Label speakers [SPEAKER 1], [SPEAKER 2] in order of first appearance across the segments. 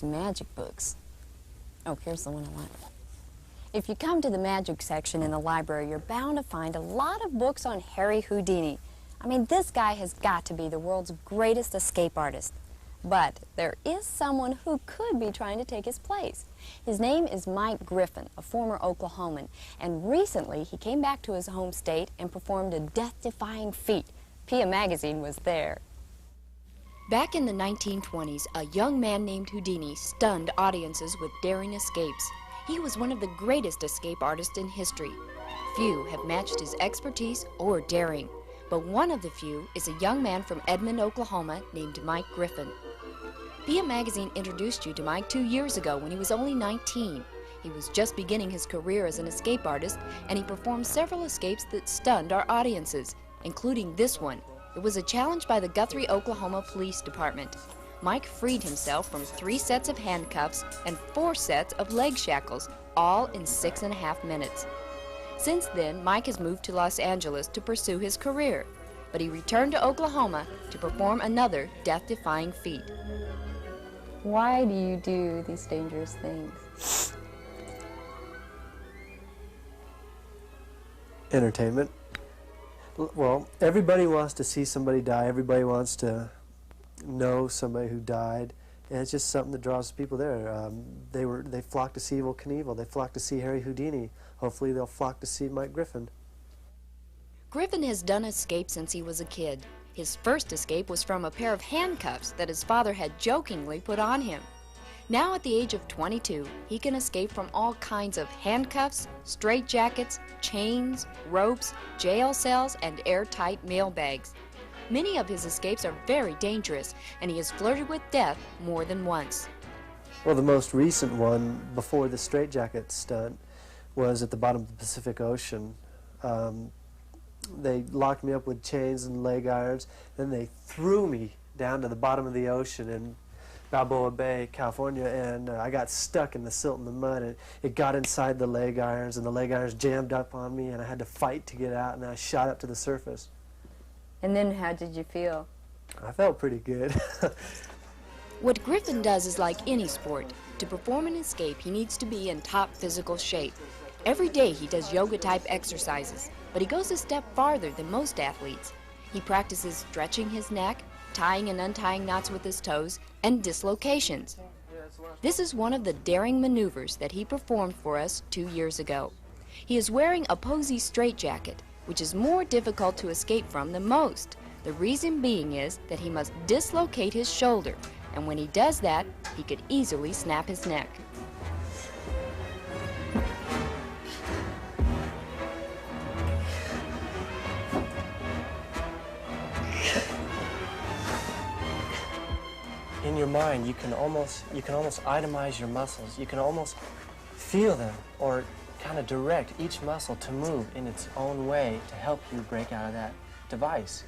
[SPEAKER 1] Magic books. Oh, here's the one I want. If you come to the magic section in the library, you're bound to find a lot of books on Harry Houdini. I mean, this guy has got to be the world's greatest escape artist. But there is someone who could be trying to take his place. His name is Mike Griffin, a former Oklahoman, and recently he came back to his home state and performed a death-defying feat. PIA magazine was there. Back in the 1920s, a young man named Houdini stunned audiences with daring escapes. He was one of the greatest escape artists in history. Few have matched his expertise or daring, but one of the few is a young man from Edmond, Oklahoma named Mike Griffin. PIA magazine introduced you to Mike 2 years ago when he was only 19. He was just beginning his career as an escape artist, and he performed several escapes that stunned our audiences, including this one. It was a challenge by the Guthrie, Oklahoma Police Department. Mike freed himself from 3 sets of handcuffs and 4 sets of leg shackles, all in 6.5 minutes. Since then, Mike has moved to Los Angeles to pursue his career, but he returned to Oklahoma to perform another death-defying feat. Why do you do these dangerous things?
[SPEAKER 2] Entertainment. Well, everybody wants to see somebody die. Everybody wants to know somebody who died, and it's just something that draws people there. They flocked to see Evel Knievel. They flocked to see Harry Houdini. Hopefully, they'll flock to see Mike Griffin.
[SPEAKER 1] Griffin has done escapes since he was a kid. His first escape was from a pair of handcuffs that his father had jokingly put on him. Now, at the age of 22, he can escape from all kinds of handcuffs, straitjackets, chains, ropes, jail cells, and airtight mail bags. Many of his escapes are very dangerous, and he has flirted with death more than once.
[SPEAKER 2] Well, the most recent one before the straitjacket stunt was at the bottom of the Pacific Ocean. They locked me up with chains and leg irons, then they threw me down to the bottom of the ocean in Balboa Bay, California, and I got stuck in the silt and the mud, and it got inside the leg irons, and the leg irons jammed up on me, and I had to fight to get out, and I shot up to the surface.
[SPEAKER 1] And then how did you feel?
[SPEAKER 2] I felt pretty good.
[SPEAKER 1] What Griffin does is like any sport. To perform an escape, he needs to be in top physical shape. Every day he does yoga-type exercises, but he goes a step farther than most athletes. He practices stretching his neck, tying and untying knots with his toes, and dislocations. This is one of the daring maneuvers that he performed for us 2 years ago. He is wearing a posy straitjacket, which is more difficult to escape from than most. The reason being is that he must dislocate his shoulder, and when he does that, he could easily snap his neck.
[SPEAKER 2] In your mind, you can almost itemize your muscles. You can almost feel them or kind of direct each muscle to move in its own way to help you break out of that device.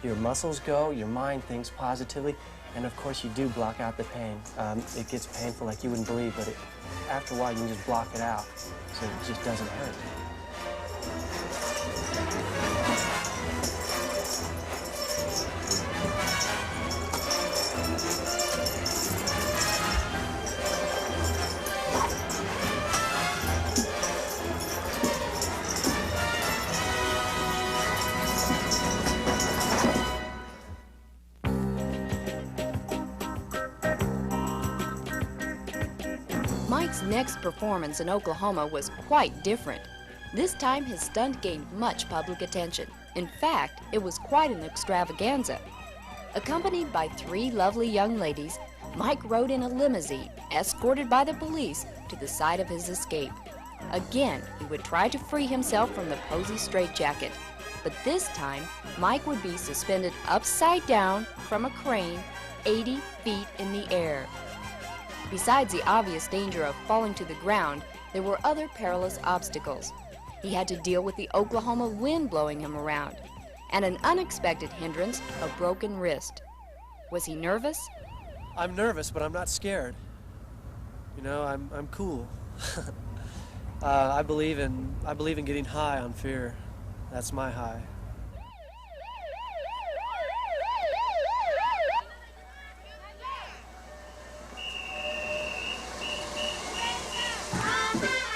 [SPEAKER 2] Your muscles go, your mind thinks positively, and of course you do block out the pain. It gets painful like you wouldn't believe, but after a while you can just block it out, so it just doesn't hurt.
[SPEAKER 1] Mike's next performance in Oklahoma was quite different. This time his stunt gained much public attention. In fact, it was quite an extravaganza. Accompanied by 3 lovely young ladies, Mike rode in a limousine, escorted by the police, to the site of his escape. Again, he would try to free himself from the posy straitjacket, but this time, Mike would be suspended upside down from a crane 80 feet in the air. Besides the obvious danger of falling to the ground, there were other perilous obstacles. He had to deal with the Oklahoma wind blowing him around, and an unexpected hindrance, a broken wrist. Was he nervous?
[SPEAKER 2] I'm nervous, but I'm not scared. You know, I'm cool. I believe in getting high on fear. That's my high.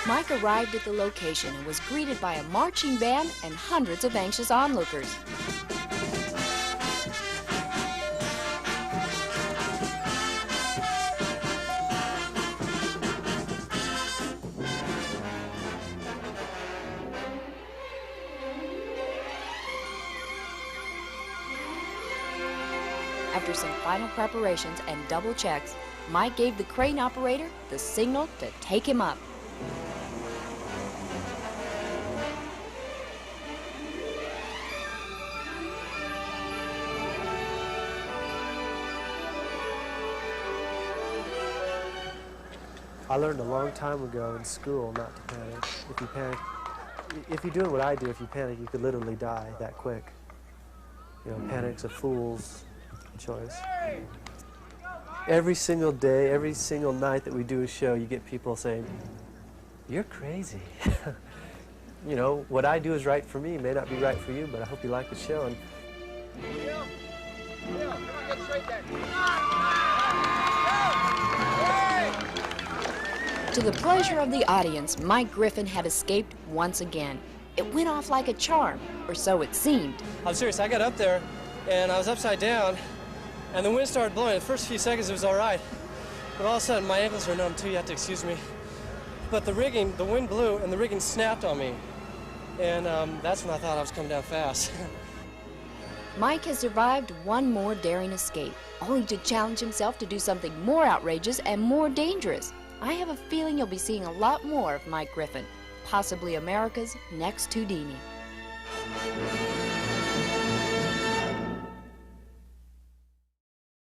[SPEAKER 3] Mike arrived at the location and was greeted by a marching band and hundreds of anxious onlookers. After some final preparations and double checks, Mike gave the crane operator the signal to take him up.
[SPEAKER 2] I learned a long time ago in school not to panic. If you panic, if you're doing what I do, if you panic, you could literally die that quick. You know, panic's a fool's choice. Every single day, every single night that we do a show, you get people saying, "You're crazy." You know, what I do is right for me, may not be right for you, but I hope you like the show. And
[SPEAKER 3] To the pleasure of the audience, Mike Griffin had escaped once again. It went off like a charm, or so it seemed.
[SPEAKER 2] I'm serious, I got up there and I was upside down and the wind started blowing. The first few seconds it was all right, but all of a sudden my ankles are numb too, you have to excuse me. But the rigging, the wind blew and the rigging snapped on me. And that's when I thought I was coming down fast.
[SPEAKER 3] Mike has survived one more daring escape, only to challenge himself to do something more outrageous and more dangerous. I have a feeling you'll be seeing a lot more of Mike Griffin, possibly America's next Houdini.